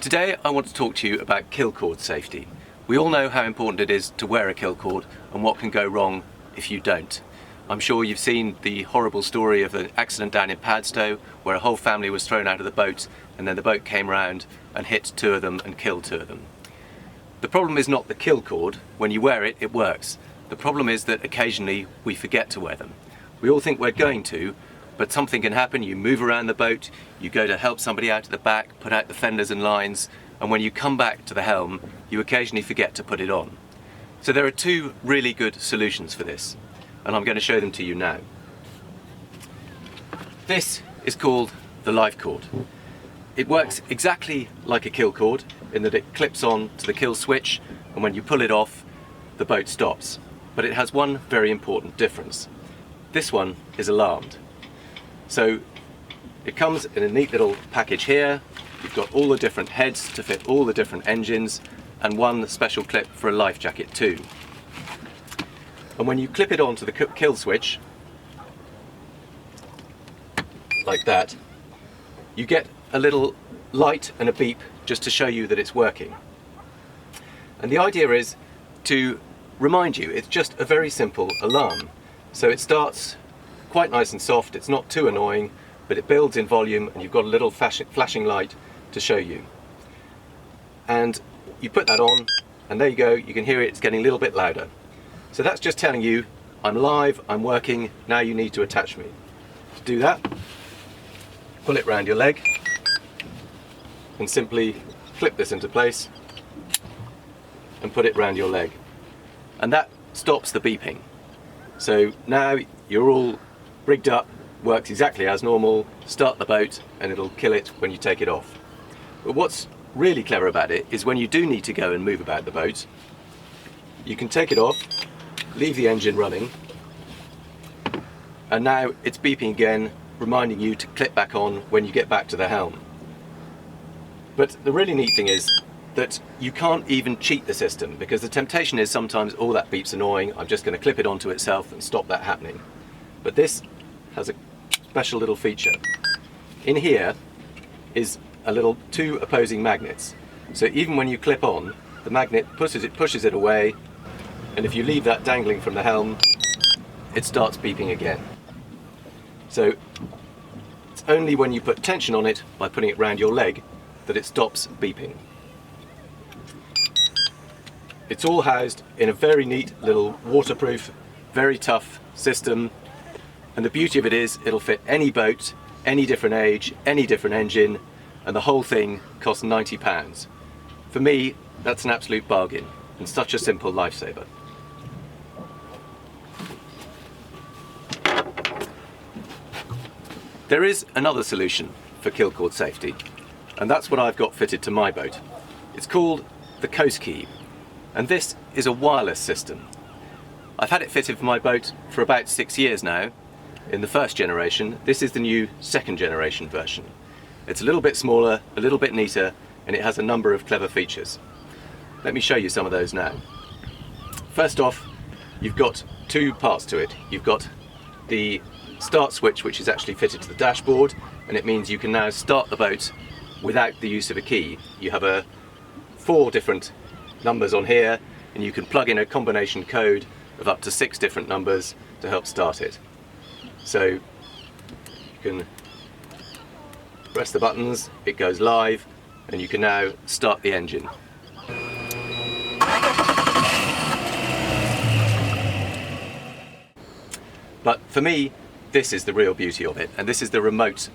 Today I want to talk to you about kill cord safety. We all know how important it is to wear a kill cord and what can go wrong if you don't. I'm sure you've seen the horrible story of an accident down in Padstow where a whole family was thrown out of the boat and then the boat came round and hit two of them and killed two of them. The problem is not the kill cord. When you wear it, it works. The problem is that occasionally we forget to wear them. We all think we're going to, but something can happen. You move around the boat, you go to help somebody out at the back, put out the fenders and lines, and when you come back to the helm, you occasionally forget to put it on. So there are two really good solutions for this, and I'm going to show them to you now. This is called the Lifecourt. It works exactly like a kill cord in that it clips on to the kill switch, and when you pull it off, the boat stops. But it has one very important difference. This one is alarmed. So it comes in a neat little package here. You've got all the different heads to fit all the different engines and one special clip for a life jacket too. And when you clip it onto the kill switch, like that, you get a little light and a beep just to show you that it's working. And the idea is to remind you it's just a very simple alarm. So it starts quite nice and soft, it's not too annoying, but it builds in volume and you've got a little flashing light to show you. And you put that on and there you go, you can hear it's getting a little bit louder. So that's just telling you, I'm live, I'm working, now you need to attach me. To do that, pull it round your leg and simply clip this into place and put it round your leg. And that stops the beeping. So now you're all rigged up, works exactly as normal, start the boat and it'll kill it when you take it off. But what's really clever about it is when you do need to go and move about the boat, you can take it off, leave the engine running, and now it's beeping again, reminding you to clip back on when you get back to the helm. But the really neat thing is that you can't even cheat the system, because the temptation is sometimes, oh, that beep's annoying, I'm just going to clip it onto itself and stop that happening. But this has a special little feature. In here is a little two opposing magnets. So even when you clip on, the magnet pushes it away, and if you leave that dangling from the helm, it starts beeping again. So it's only when you put tension on it by putting it round your leg that it stops beeping. It's all housed in a very neat little waterproof, very tough system. And the beauty of it is it'll fit any boat, any different age, any different engine, and the whole thing costs £90. For me, that's an absolute bargain and such a simple lifesaver. There is another solution for kill cord safety, and that's what I've got fitted to my boat. It's called the CoastKey, and this is a wireless system. I've had it fitted for my boat for about 6 years now. In the first generation, this is the new second generation version. It's a little bit smaller, a little bit neater, and it has a number of clever features. Let me show you some of those now. First off, you've got two parts to it. You've got the start switch, which is actually fitted to the dashboard, and it means you can now start the boat without the use of a key. You have 4 different numbers on here, and you can plug in a combination code of up to 6 different numbers to help start it. So you can press the buttons, it goes live, and you can now start the engine. But for me, this is the real beauty of it, and this is the remote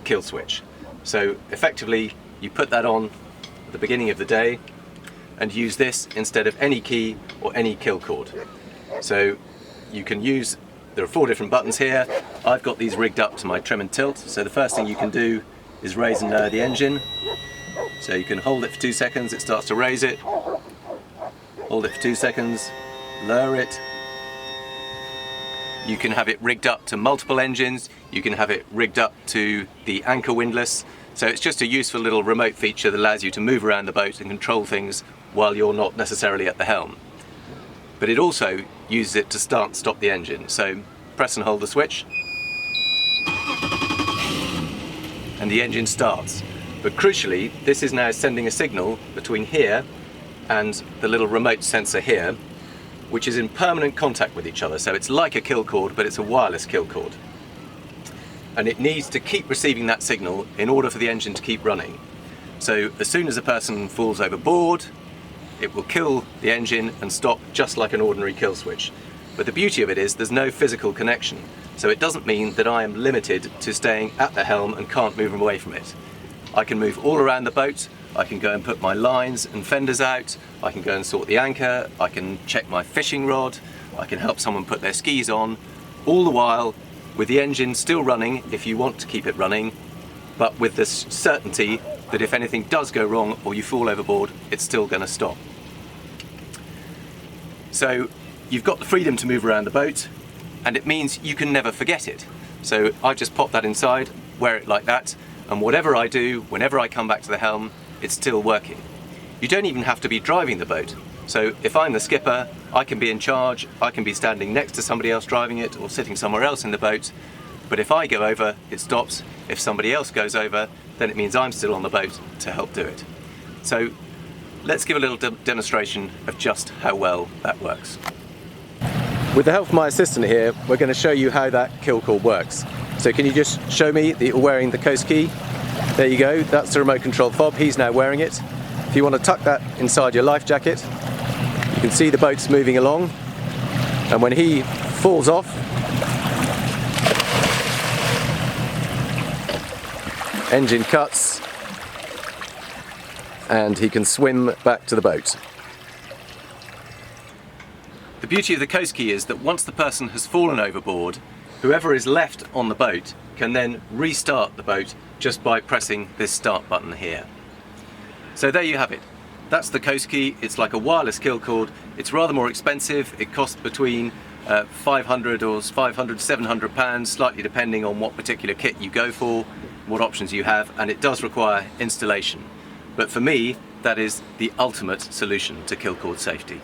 kill switch. So effectively, you put that on at the beginning of the day and use this instead of any key or any kill cord. So you can use, there are 4 different buttons here. I've got these rigged up to my trim and tilt, so the first thing you can do is raise and lower the engine. So you can hold it for 2 seconds, it starts to raise it. Hold it for 2 seconds, lower it. You can have it rigged up to multiple engines, you can have it rigged up to the anchor windlass. So it's just a useful little remote feature that allows you to move around the boat and control things while you're not necessarily at the helm. But it also uses it to start and stop the engine. So press and hold the switch and the engine starts. But crucially, this is now sending a signal between here and the little remote sensor here, which is in permanent contact with each other. So it's like a kill cord, but it's a wireless kill cord. And it needs to keep receiving that signal in order for the engine to keep running. So as soon as a person falls overboard, it will kill the engine and stop just like an ordinary kill switch. But the beauty of it is there's no physical connection. So it doesn't mean that I am limited to staying at the helm and can't move away from it. I can move all around the boat. I can go and put my lines and fenders out. I can go and sort the anchor. I can check my fishing rod. I can help someone put their skis on. All the while with the engine still running if you want to keep it running, but with this certainty that if anything does go wrong or you fall overboard, it's still going to stop. So you've got the freedom to move around the boat, and it means you can never forget it. So I just pop that inside, wear it like that, and whatever I do, whenever I come back to the helm, it's still working. You don't even have to be driving the boat. So if I'm the skipper, I can be in charge, I can be standing next to somebody else driving it or sitting somewhere else in the boat, but if I go over, it stops. If somebody else goes over, then it means I'm still on the boat to help do it. So let's give a little demonstration of just how well that works. With the help of my assistant here, we're going to show you how that kill cord works. So can you just show me that you're wearing the CoastKey? There you go, that's the remote control fob, he's now wearing it. If you want to tuck that inside your life jacket, you can see the boat's moving along, and when he falls off, engine cuts, and he can swim back to the boat. The beauty of the CoastKey is that once the person has fallen overboard, whoever is left on the boat can then restart the boat just by pressing this start button here. So there you have it. That's the CoastKey. It's like a wireless kill cord. It's rather more expensive. It costs between 500 or 500, 700 pounds, slightly depending on what particular kit you go for, what options you have, and it does require installation. But for me, that is the ultimate solution to kill cord safety.